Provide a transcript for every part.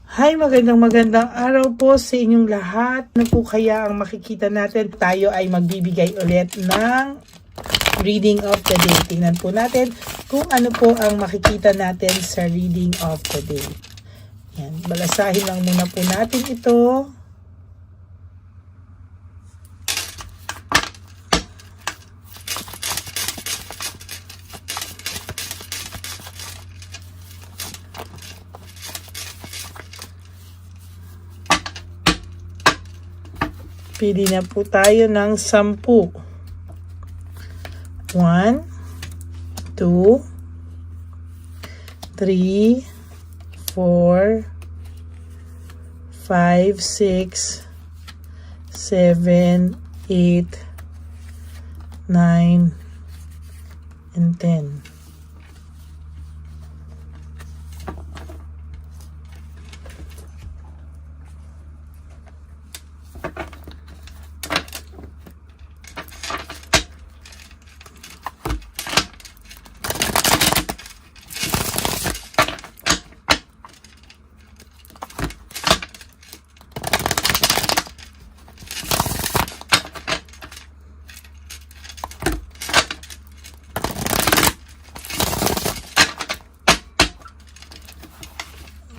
Hi, magandang araw po sa inyong lahat. Ano po kaya ang makikita natin? Tayo ay magbibigay ulit ng reading of the day. Tingnan po natin kung ano po ang makikita natin sa reading of the day. Yan, balasahin lang muna po natin ito. Pili na po tayo ng 10. 1, 2, 3, 4, 5, 6, 7, 8, 9, and 10.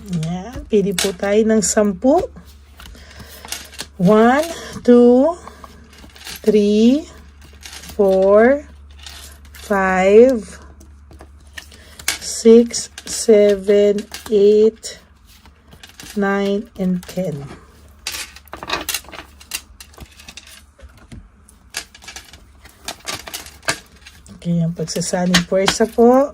Yan, pili po tayo ng 10. 1, 2, 3, 4, 5, 6, 7, 8, 9, and 10. Okay, ang pagsasaling puwersa po.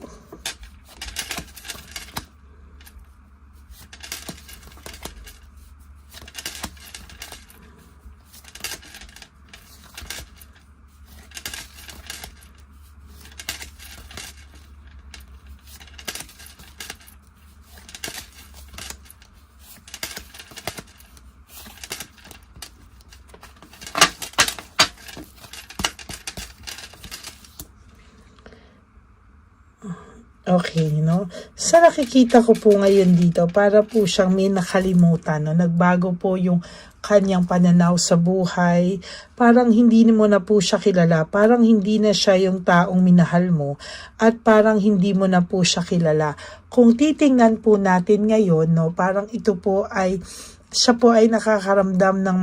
Okay, no? Sa nakikita ko po ngayon dito, para po siyang may nakalimutan, no? Nagbago po yung kanyang pananaw sa buhay. Parang hindi mo na po siya kilala. Parang hindi na siya yung taong minahal mo. At parang hindi mo na po siya kilala. Kung titingnan po natin ngayon, no? Parang ito po ay, siya po ay nakakaramdam ng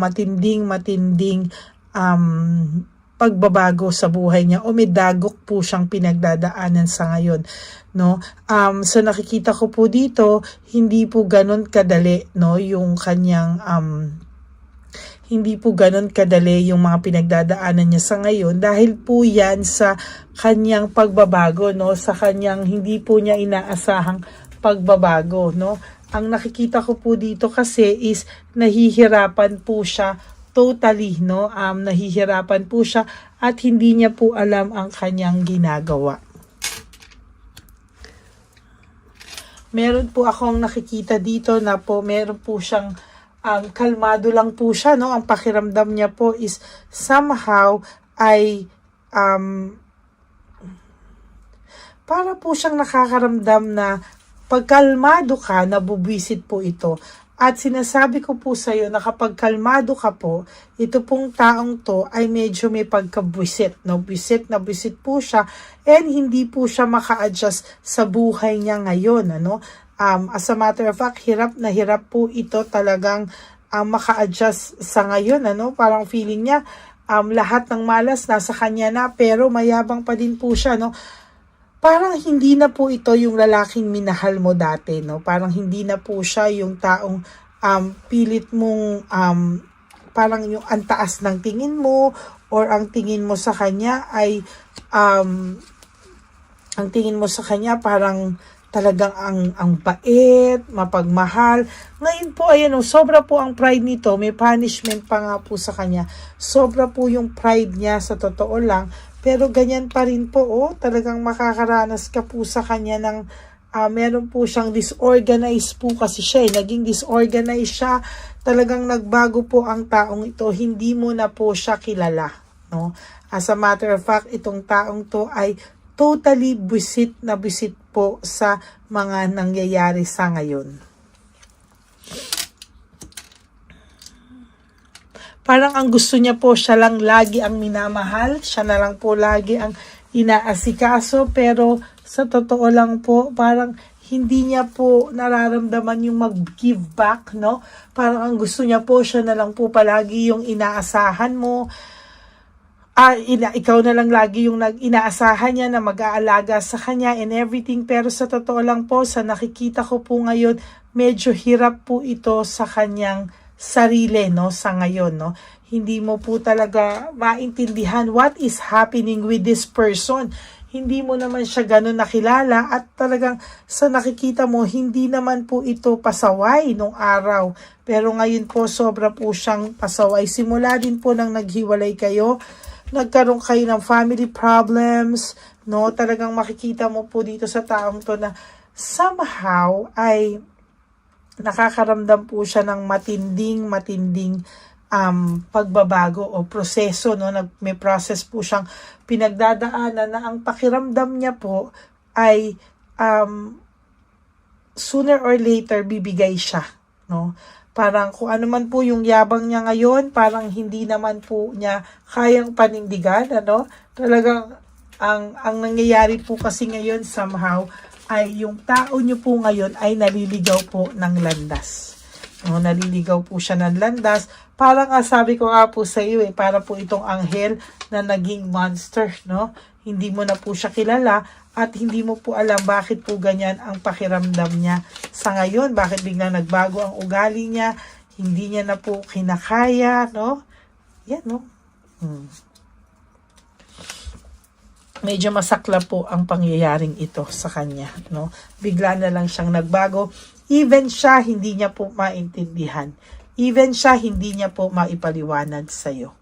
matinding pagbabago sa buhay niya o may dagok po siyang pinagdadaanan sa ngayon, no? Sa nakikita ko po dito, hindi po ganon kadali, no, yung kanyang hindi po ganon kadali yung mga pinagdadaanan niya sa ngayon dahil po yan sa kanyang pagbabago, no, sa kanyang hindi po niya inaasahang pagbabago, no. Ang nakikita ko po dito kasi is nahihirapan po siya totally, no? Nahihirapan po siya at hindi niya po alam ang kanyang ginagawa. Meron po akong nakikita dito na po meron po siyang kalmado lang po siya, no? Ang pakiramdam niya po is somehow ay para po siyang nakakaramdam na pagkalmado ka, nabubwisit po ito. At sinasabi ko po sa iyo na kapag kalmado ka po, ito pong taong to ay medyo may pagkabwisit, no? Bwisit na bwisit po siya and hindi po siya maka-adjust sa buhay niya ngayon, ano? As a matter of fact, hirap na hirap po ito talagang maka-adjust sa ngayon, ano? Parang feeling niya lahat ng malas nasa kanya na pero mayabang pa din po siya, no? Parang hindi na po ito yung lalaking minahal mo dati, no? Parang hindi na po siya yung taong pilit mong parang yung antaas ng tingin mo or ang tingin mo sa kanya ay ang tingin mo sa kanya parang talagang ang bait, mapagmahal. Ngayon po, ayan, sobra po ang pride nito. May punishment pa nga po sa kanya. Sobra po yung pride niya sa totoo lang. Pero ganyan pa rin po, talagang makakaranas ka po sa kanya ng meron po siyang disorganized po kasi siya. Naging disorganized siya. Talagang nagbago po ang taong ito. Hindi mo na po siya kilala, no? As a matter of fact, itong taong to ay totally buisit na buisit po sa mga nangyayari sa ngayon. Parang ang gusto niya po, siya lang lagi ang minamahal, siya na lang po lagi ang inaasikaso, pero sa totoo lang po, parang hindi niya po nararamdaman yung mag-give back, no? Parang ang gusto niya po, siya na lang po palagi yung inaasahan mo. Ikaw na lang lagi yung inaasahan niya na mag-aalaga sa kanya and everything. Pero sa totoo lang po, sa nakikita ko po ngayon, medyo hirap po ito sa kanyang sarili, no? Sa ngayon, no? Hindi mo po talaga maintindihan what is happening with this person. Hindi mo naman siya ganun nakilala at talagang sa nakikita mo, hindi naman po ito pasaway nung araw. Pero ngayon po, sobra po siyang pasaway. Simula din po nang naghiwalay kayo, nagkaroon kayo ng family problems, no? Talagang makikita mo po dito sa taong to na somehow ay nakakaramdam po siya ng matinding pagbabago o proseso, no? May process po siyang pinagdadaanan na ang pakiramdam niya po ay sooner or later bibigay siya, no? Parang kung ano man po yung yabang niya ngayon, parang hindi naman po niya kayang panindigan, ano? Talagang ang nangyayari po kasi ngayon somehow ay yung tao niyo po ngayon ay naliligaw po ng landas. No, naliligaw po siya ng landas. Parang sabi ko nga po sa iyo para po itong anghel na naging monster, no? Hindi mo na po siya kilala at hindi mo po alam bakit po ganyan ang pakiramdam niya sa ngayon. Bakit biglang nagbago ang ugali niya? Hindi niya na po kinakaya, no? Yan, no? Medyo masakla po ang pangyayaring ito sa kanya, no? Bigla na lang siyang nagbago. Even siya, hindi niya po maintindihan. Even siya, hindi niya po maipaliwanag sa'yo.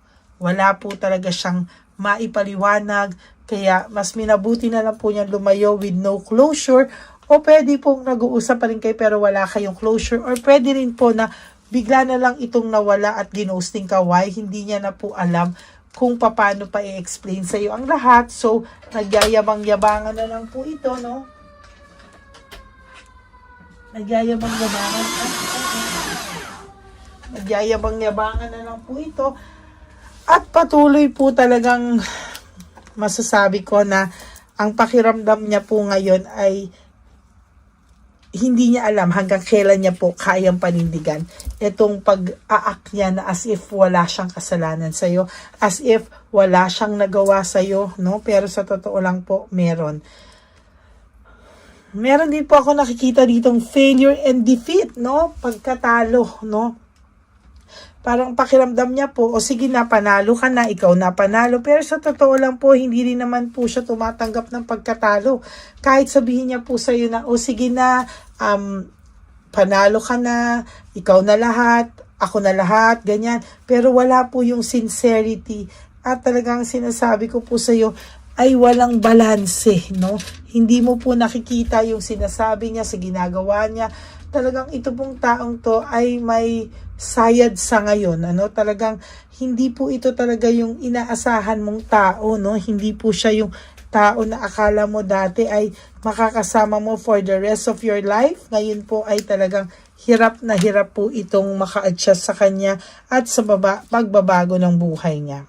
Wala po talaga siyang maipaliwanag, kaya mas minabuti na lang po niya lumayo with no closure, o pwede pong nag-uusap pa rin kayo pero wala kayong closure, or pwede rin po na bigla na lang itong nawala at ginosting ka. Why? Hindi niya na po alam kung paano pa i-explain sa iyo ang lahat. So, nagyayabang-yabangan na lang po ito, no? Nagyayabang-yabangan na lang po ito. At patuloy po talagang masasabi ko na ang pakiramdam niya po ngayon ay hindi niya alam hanggang kailan niya po kayang panindigan itong pag-aak niya na as if wala siyang kasalanan sa'yo, as if wala siyang nagawa sa'yo, no? Pero sa totoo lang po, meron din po ako nakikita ditong failure and defeat, no? Pagkatalo, no? Parang pakiramdam niya po, o sige na, panalo ka na, ikaw na panalo. Pero sa totoo lang po, hindi rin naman po siya tumatanggap ng pagkatalo. Kahit sabihin niya po sa'yo na, o sige na, panalo ka na, ikaw na lahat, ako na lahat, ganyan. Pero wala po yung sincerity. At talagang sinasabi ko po sa'yo, ay walang balanse, no? Hindi mo po nakikita yung sinasabi niya sa ginagawa niya. Talagang ito pong taong to ay may sayad sa ngayon, ano? Talagang hindi po ito talaga yung inaasahan mong tao, no? Hindi po siya yung tao na akala mo dati ay makakasama mo for the rest of your life. Ngayon po ay talagang hirap na hirap po itong maka-adjust sa kanya at sa pagbabago ng buhay niya.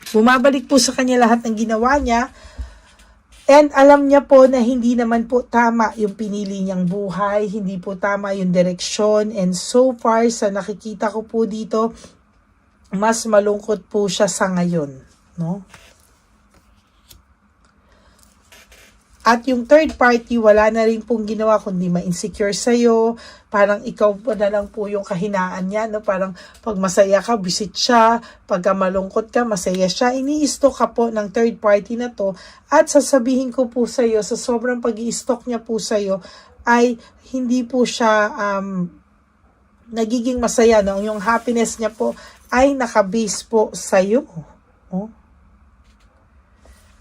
Bumabalik po sa kanya lahat ng ginawa niya. And alam niya po na hindi naman po tama yung pinili niyang buhay, hindi po tama yung direksyon. And so far, sa nakikita ko po dito, mas malungkot po siya sa ngayon, no? At yung third party, wala na rin pong ginawa kundi ma-insecure sa'yo. Parang ikaw pa na lang po yung kahinaan niya, no? Parang pag masaya ka, visit siya. Pagka malungkot ka, masaya siya. Ini-stalk ka po ng third party na to. At sasabihin ko po sa'yo, sa sobrang pag-i-stalk niya po sa'yo, ay hindi po siya nagiging masaya, no? Yung happiness niya po ay nakabase po sa'yo. Oh?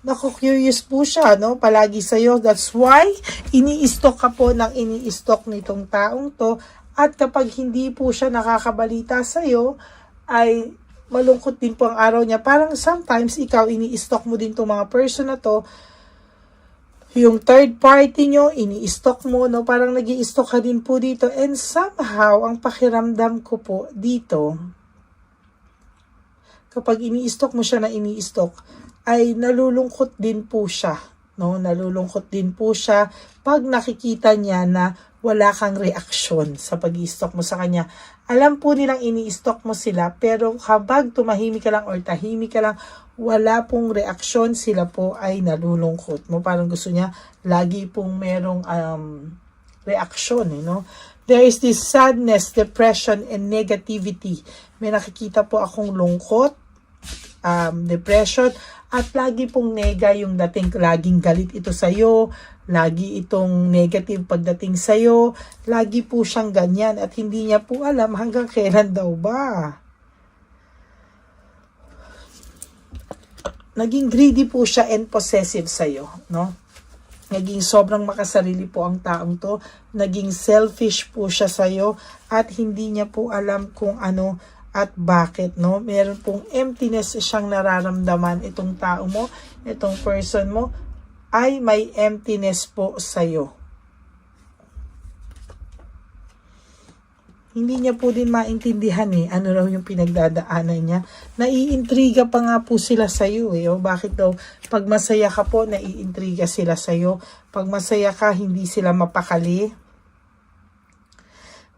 Naku-curious po siya, no? Palagi sa'yo. That's why, ini-stalk ka po ng ini-stalk nitong taong to. At kapag hindi po siya nakakabalita sa'yo, ay malungkot din po ang araw niya. Parang sometimes, ikaw, ini-stalk mo din itong mga person na to. Yung third party nyo, ini-stalk mo, no? Parang nag-i-stalk ka din po dito. And somehow, ang pakiramdam ko po dito, kapag ini-stock mo siya na ini-stock, ay nalulungkot din po siya. No? Nalulungkot din po siya pag nakikita niya na wala kang reaksyon sa pag-i-stock mo sa kanya. Alam po nilang ini-stock mo sila, pero habang tumahimik ka lang or tahimik ka lang, wala pong reaksyon, sila po ay nalulungkot mo. Parang gusto niya lagi pong merong reaksyon, no? There is this sadness, depression, and negativity. May nakikita po akong lungkot, depression, at lagi pong nega yung dating, laging galit ito sa'yo, lagi itong negative pagdating sa'yo, lagi po siyang ganyan at hindi niya po alam hanggang kailan daw ba. Naging greedy po siya and possessive sa'yo, no? Naging sobrang makasarili po ang taong to, naging selfish po siya sa'yo at hindi niya po alam kung ano at bakit, no? Meron pong emptiness siyang nararamdaman. Itong tao mo, itong person mo, ay may emptiness po sa'yo. Hindi niya po din maintindihan ano raw yung pinagdadaanan niya. Naiintriga pa nga po sila sa'yo O, bakit daw pag masaya ka po, naiintriga sila sa'yo. Pag masaya ka, hindi sila mapakali.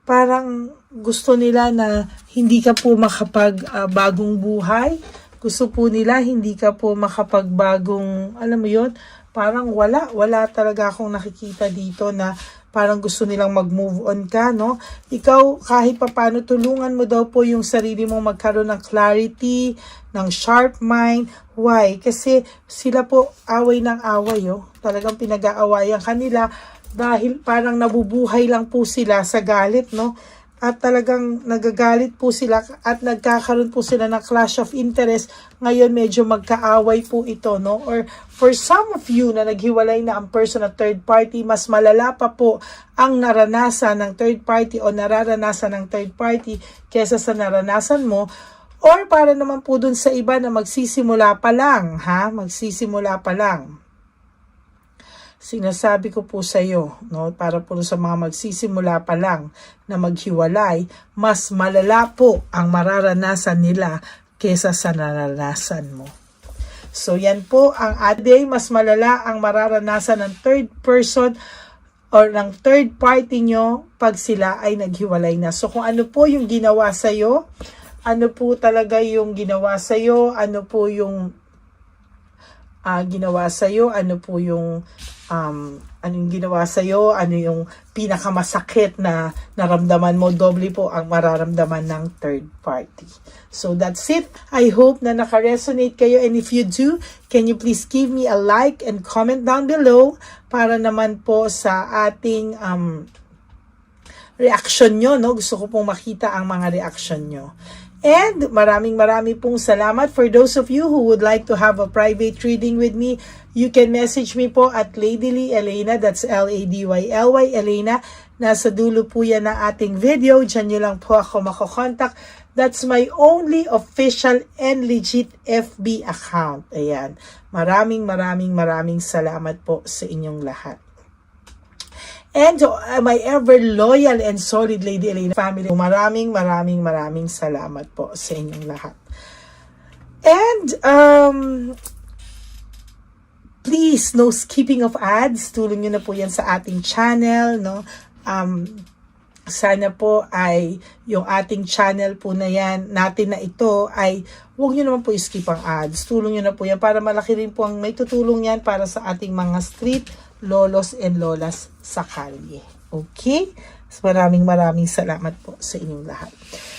Parang gusto nila na hindi ka po makapag-bagong buhay. Gusto po nila hindi ka po makapagbagong, alam mo yun, parang wala talaga akong nakikita dito na parang gusto nilang mag-move on ka, no? Ikaw, kahit papano, tulungan mo daw po yung sarili mo magkaroon ng clarity, ng sharp mind. Why? Kasi sila po away ng away, Talagang pinag-aawayan kanila dahil parang nabubuhay lang po sila sa galit, no? At talagang nagagalit po sila at nagkakaroon po sila ng clash of interest. Ngayon medyo magkaaway po ito, no? Or for some of you na naghiwalay na ang person at third party, mas malala pa po ang naranasan ng third party o nararanasan ng third party kesa sa naranasan mo. Or para naman po dun sa iba na magsisimula pa lang, magsisimula pa lang. Sinasabi ko po sa iyo, no, para po sa mga magsisimula pa lang na maghiwalay, mas malala po ang mararanasan nila kesa sa naranasan mo. So yan po ang aday, mas malala ang mararanasan ng third person or ng third party nyo pag sila ay naghiwalay na. So kung ano po yung ginawa sa iyo, ano po talaga yung ginawa sa iyo, ano po yung ginawa sa iyo, ano po yung anong ginawa sa iyo, ano yung pinakamasakit na naramdaman mo, doble po ang mararamdaman ng third party. So that's it. I hope na naka-resonate kayo, and if you do, can you please give me a like and comment down below para naman po sa ating reaction nyo, no? Gusto ko pong makita ang mga reaction nyo. And maraming pong salamat. For those of you who would like to have a private reading with me, you can message me po at Ladyly Elena, that's Ladyly Elena. Nasa dulo po yan ng ating video. Diyan nyo lang po ako makokontak. That's my only official and legit FB account. Ayan. Maraming salamat po sa inyong lahat. And my ever loyal and solid Lady Elena family, maraming salamat po sa inyong lahat. And please, no skipping of ads. Tulong nyo na po yan sa ating channel, no? Sana po ay yung ating channel po na yan, natin na ito, ay huwag nyo naman po i-skip ang ads. Tulong nyo na po yan para malaki rin po ang may tutulong yan para sa ating mga street lolos and lolas sa kalye. Okay? So, maraming salamat po sa inyong lahat.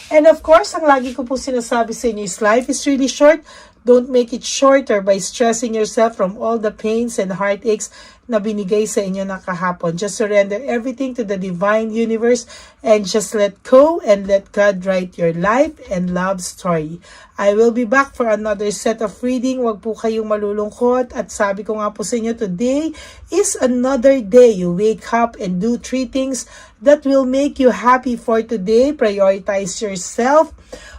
And of course, ang lagi ko po sinasabi sa inyo is life is really short. Don't make it shorter by stressing yourself from all the pains and heartaches na binigay sa inyo ng kahapon. Just surrender everything to the divine universe and just let go and let God write your life and love story. I will be back for another set of reading. Huwag po kayong malulungkot. At sabi ko nga po sa inyo, today is another day. You wake up and do 3 things that will make you happy for today. Prioritize yourself.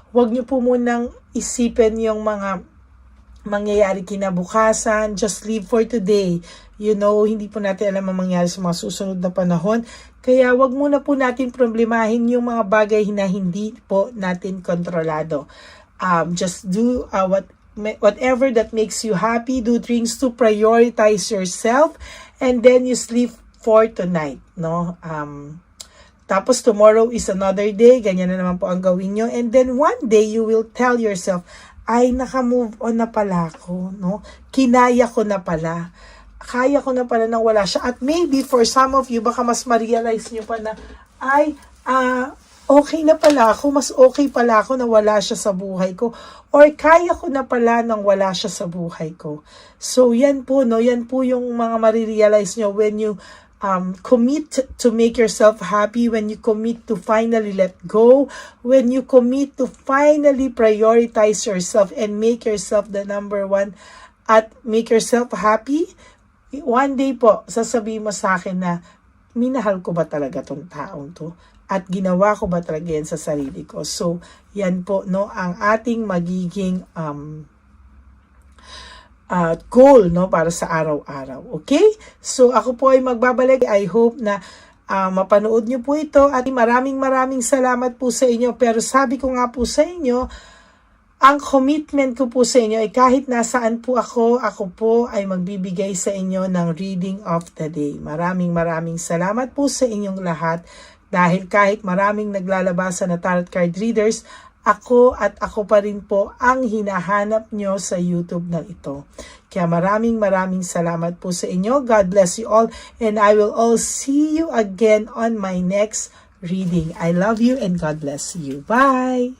Huwag niyo po munang isipin yung mga mangyayari kinabukasan. Just live for today. You know, hindi po natin alam ang mangyayari sa mga susunod na panahon. Kaya wag muna po natin problemahin yung mga bagay na hindi po natin kontrolado. just do whatever that makes you happy. Do things to prioritize yourself, and then you sleep for tonight, no? Tapos tomorrow is another day, ganyan na naman po ang gawin nyo. And then one day, you will tell yourself, ay, naka-move on na pala ako, no? Kinaya ko na pala. Kaya ko na pala nang wala siya. At maybe for some of you, baka mas ma-realize nyo pa na, ay, okay na pala ako, mas okay pala ako na wala siya sa buhay ko. Or kaya ko na pala nang wala siya sa buhay ko. So, yan po, no? Yan po yung mga ma-realize nyo when you commit to make yourself happy, when you commit to finally let go, when you commit to finally prioritize yourself and make yourself the number one at make yourself happy, one day po, sasabihin mo sa akin na, minahal ko ba talaga tong taong to? At ginawa ko ba talaga yan sa sarili ko? So, yan po, no, ang ating magiging goal, no, para sa araw-araw. Okay? So, ako po ay magbabalik. I hope na mapanood nyo po ito at maraming salamat po sa inyo. Pero sabi ko nga po sa inyo, ang commitment ko po sa inyo ay kahit nasaan po ako po ay magbibigay sa inyo ng reading of the day. Maraming salamat po sa inyong lahat dahil kahit maraming naglalabasan na tarot card readers, ako pa rin po ang hinahanap nyo sa YouTube na ito. Kaya maraming salamat po sa inyo. God bless you all and I will all see you again on my next reading. I love you and God bless you. Bye!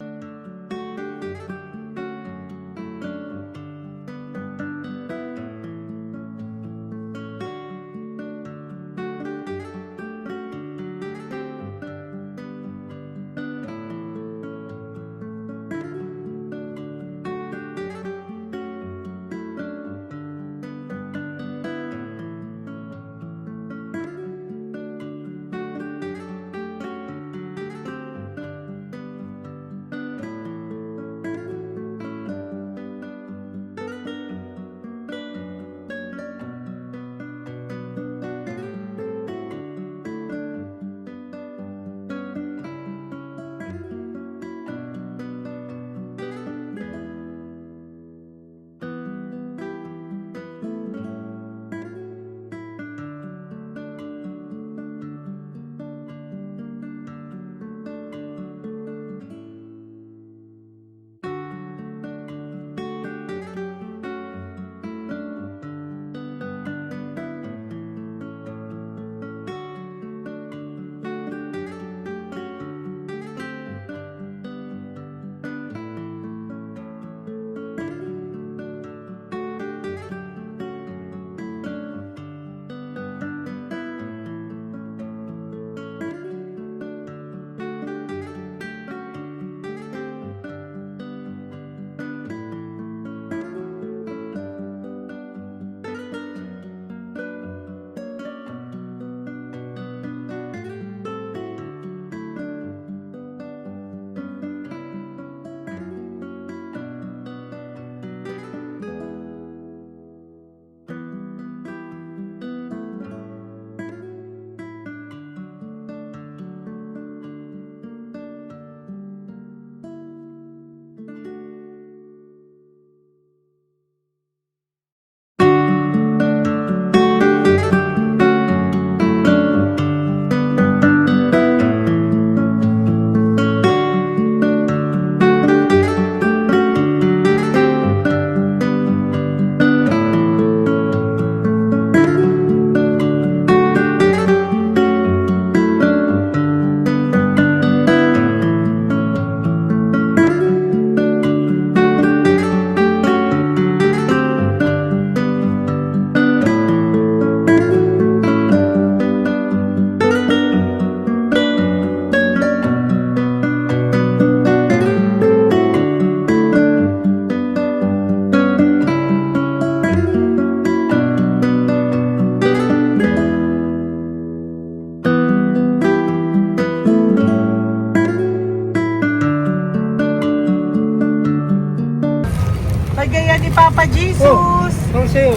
Pagaya ni Papa Jesus. Ano sa'yo?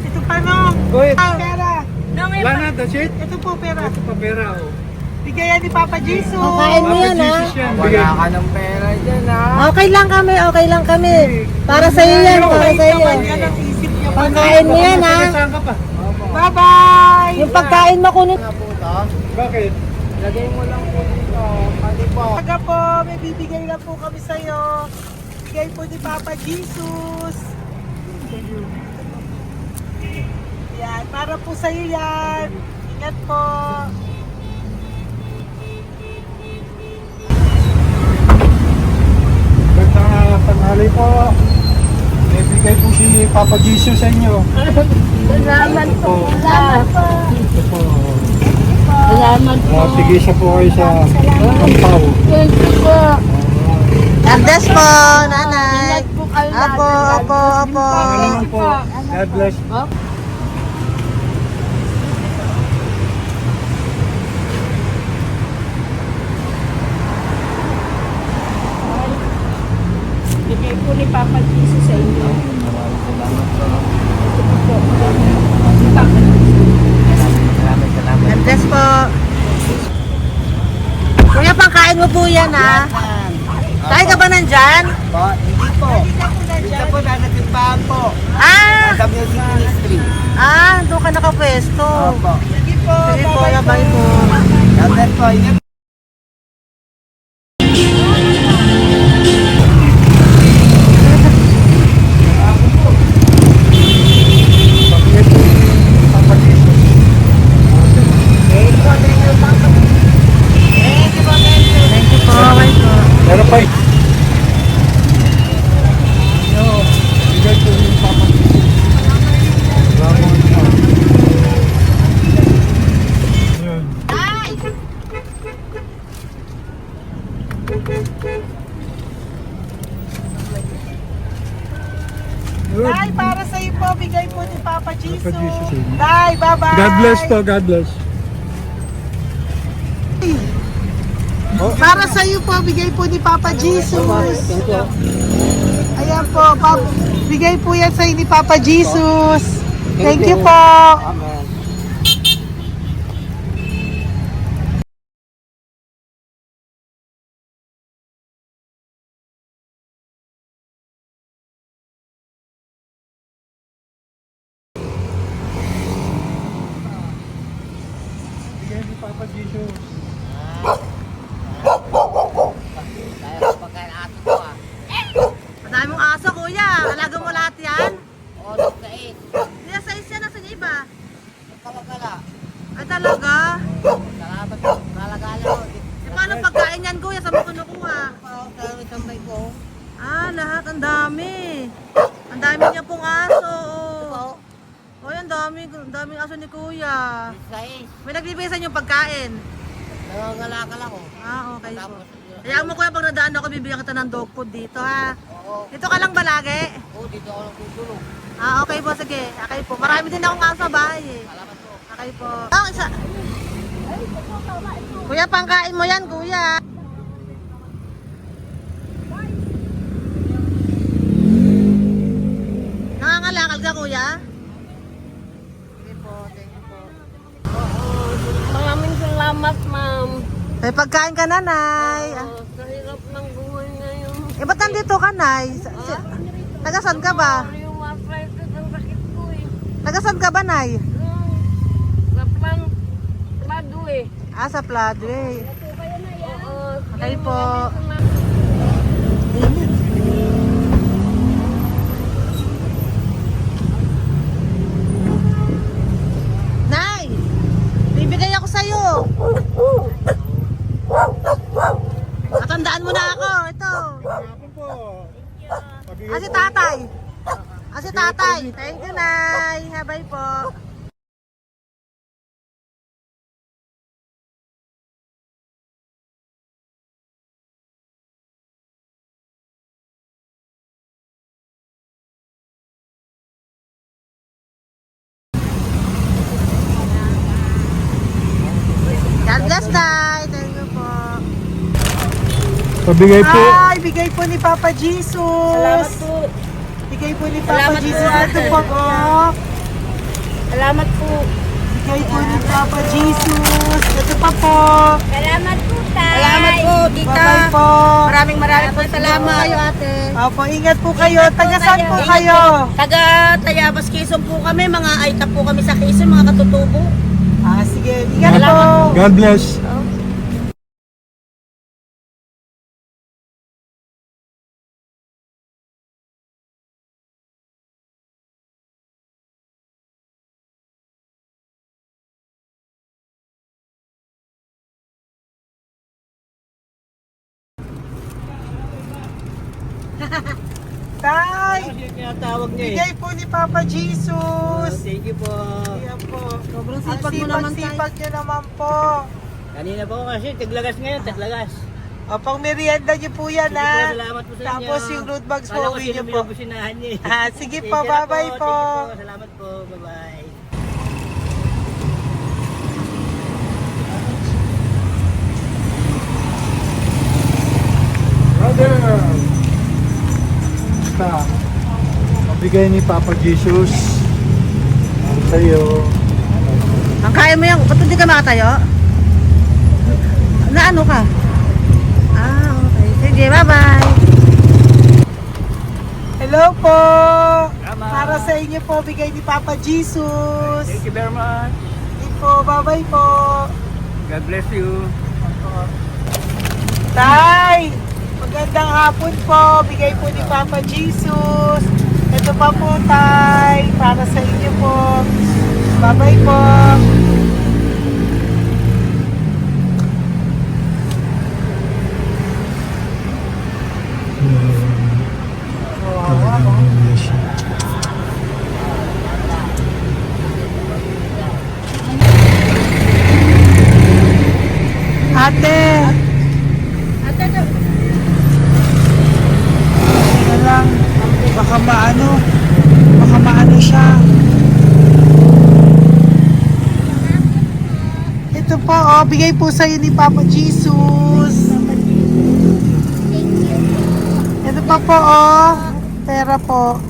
Ito pa no. Go ahead. Pera. Wala na, that's it? Ito po pera. Ito pa pera, oh. Bigayan ni Papa Jesus. Kain mo yan, ha? Wala ka ng pera dyan, ha? Okay lang kami, okay lang kami. Para sa iyo yan, para sa iyo. Pagkain mo yan, ha? Bye-bye! Yung pagkain mo kunin. Bakit? Lagay mo lang po dito. Pati po. Taga po, may bibigay lang po kami sa'yo. Bigay po ni Papa Jesus. Yan, para po sa'yo yan. Ingat po. Magandang tanghali po. May bigay po si Papa Jesus sa inyo. Salamat po. Salamat po. Ito po. Salamat po. Sige siya po kayo sa Pampaw. Thank you po. God bless po, nanay. Apo, apo, apo. Pangalaman po. God bless. Bigay po ni Papa Jesus sa inyo. God bless po. Kuya, pangkain mo po yan, ha? Kain ka ba nandyan? Po, hindi po. Dito po, nanatimbahan po. Ah! Sa Music Ministry. Doon ka nakapwesto. Opo. Sige po, Sige po, labay po. God bless po. Ingat. Papa Jesus. Thank you po. Bye po. Meron pa bigay po yung Papa Jesus. Ramon pa. Yun. Yun. Day, para sa'yo po, bigay po ni Papa Jesus. Jesus, amen. Day, bye-bye. God bless po, God bless. Para sa'yo po, bigay po ni Papa Jesus. Ayan po, bigay po yan sa'yo ni Papa Jesus. Thank you po. Amen. Bigay ni Papa Jesus. Madami mong aso, kuya. Alaga mo lahat yan? Kuya, size yan. Nasaan yung iba? Ay, talaga? E, paano pagkain yan, kuya? Saan mo kinukuha? Lahat. Ang dami. Ang dami niya pong aso. Oy, ang daming aso ni kuya. May nagbibigay sa inyo pagkain? Okay po. Kaya mo kuya, pag nadaan ako, bibigyan kita ng dog food dito, ha? Dito ka lang ba lagi? Okay po, sige. Okay po. Marami din akong aso sa bahay, eh. Okay po. Isa. Kuya, pangkain mo yan, kuya. Nangangalakal ka, kuya? Sige po, thank you po. Maraming salamat, ma'am. May pagkain ka, nanay. Sa hirap ng buhay ngayon. Ba't nandito ka, nay? Tagasan ka ba? Yung arthritis ang sakit ko eh. Tagasan ka ba, nay? Sa plado eh. Sa Pladway. Oo. Okay po. Nay! Bibigay ako sa'yo. Matandaan mo na ako. Ito. Hapon po. Si tatay. Si tatay. Thank you, nay. Bye po. God bless, Tay. Thank you po. Pabigay po. Ay, bigay po ni Papa Jesus. Salamat po. Bigay po ni Papa Salamat po, Jesus. ate. Ito po. Salamat po. Bigay po ni Papa Jesus. Ito pa po. Salamat po, tay. Salamat po, tita. Bye-bye po. Maraming po salamat. Kayo, ate. Opo, ingat po kayo. Taga saan po kayo? Taga Tayabas, Quezon po kami. Mga aita po kami sa Quezon, mga katutubo. Sige, ingat po. God bless. Tay, Tinatawag niya bigay po ni Papa Jesus. Thank you po. Ayan po. Sobrang Ang sipag mo naman, tay. sipag niyo naman po. Kanina po kasi, taglagas ngayon, taglagas. O, pang merienda niyo po yan, Sige po, ha? salamat po sa inyo. Tapos yung road bags po, Kala ko uwi niyo sino po. binubusinahan niya eh. Sige Thank po, you na bye-bye po. Thank you po, salamat po, bye-bye. Brother! Basta, mabigay ni Papa Jesus sa'yo. Ang kaya mo yan, ba't hindi ka makatayo? Na ano ka? Okay. Sige, bye-bye. Hello po. Para sa inyo po, bigay ni Papa Jesus. Thank you very much. Hindi po, bye-bye po. God bless you. Tay, magandang hapon po. Bigay po ni Papa Jesus. Ito pa po, Tay. Para sa inyo po. Bye-bye po. Ate. Teka lang. Baka maano siya. Ito po, bigay po sa'yo ni Papa Jesus. Ito pa po, pera po.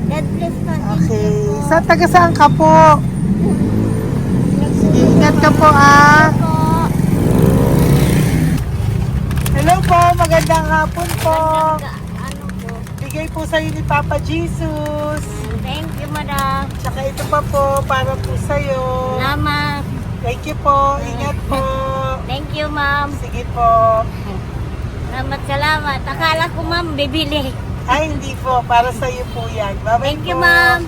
God bless po. Okay. Taga saan ka po? Sige, ingat ka po, Hello po, magandang hapon po. Ano po? Bigay po sa'yo ni Papa Jesus. Thank you, madam. Tsaka ito pa po, para po sa'yo. Salamat. Thank you po, ingat po. Thank you, ma'am. Sige po. Salamat. Akala ko, ma'am, bibili. Ay, hindi po, para sa'yo po yan. Bye-bye Thank you, po. ma'am.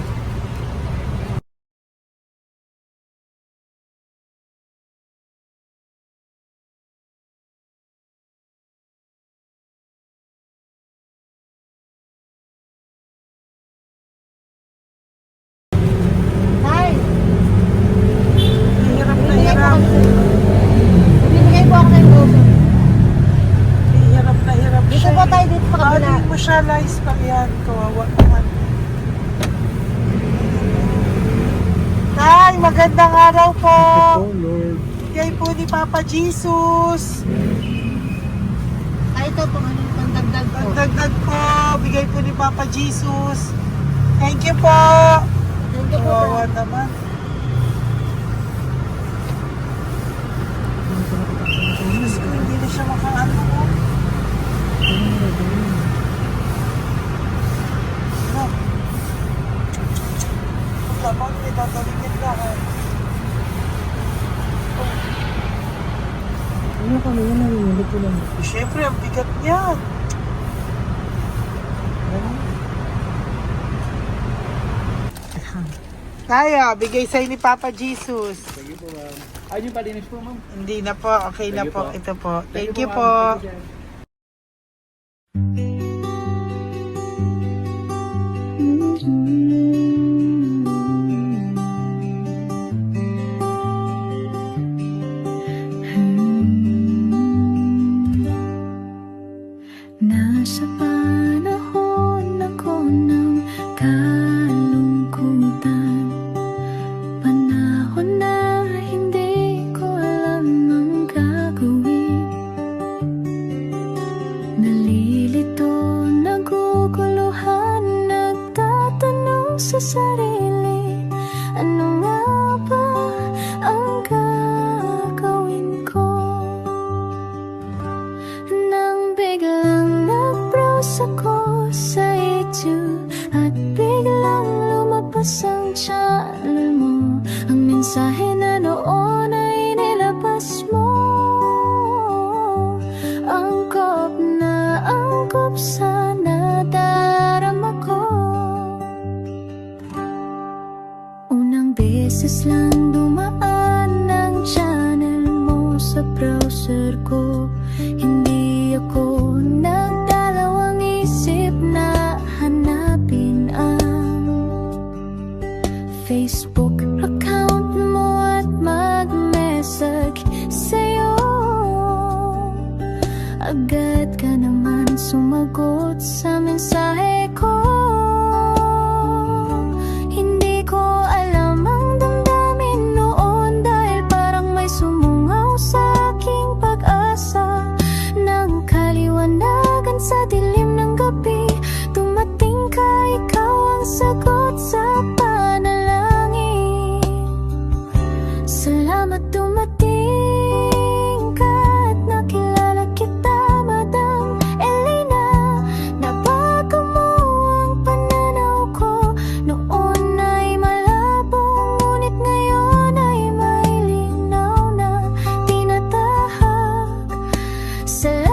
Hi. Hirap na hirap. Bibigay po ako ng goso. Hirap na hirap Dito siya. po tayo, dito sa kabila. Hindi mo siya lies pa yan. Kawawa naman. Hi, magandang araw po. Oh Lord. Bigay po ni Papa Jesus. Ito po, ano yung pangdagdag po. Pagdagdag po, bigay po ni Papa Jesus. Thank you po. Thank you po. Kawawa naman. Diyos ko, hindi na siya makaano ko. Ano? Dapat may tatawagin lahat. Ano kami yun, nanginginig ko lang. Siyempre, ang bigat niyan. Kaya, bigay sa'yo ni Papa Jesus. Thank you po, ma'am. Ay, yung palinis po, ma'am. Hindi na po, okay na Thank you po. po. Ito po. Thank you ma'am. po. Thank you, sir. Nasa panahon ako ng kalungkutan, panahon na hindi ko alam ang gagawin. Nalilito, naguguluhan, nagtatanong sa sarili, ano nga ba sa nadarama ko. Unang beses lang dumaan ang channel mo sa browser ko. Hindi ako nagdalawang isip na hanapin ang Facebook account mo at mag-message sa'yo. Agad ka naman sumagot sa mensahe ko. Hindi ko alam ang damdamin noon dahil parang may sumungaw sa aking pag-asa. Nang kaliwanagan sa dilim ng gabi, dumating ka, ikaw ang sagot sa panalangin. Salamat dumating ka at nakilala kita, Madam Elena. Nabago mo ang pananaw ko. Noon ay malabo, ngunit ngayon ay may linaw na tinatahak. Salamat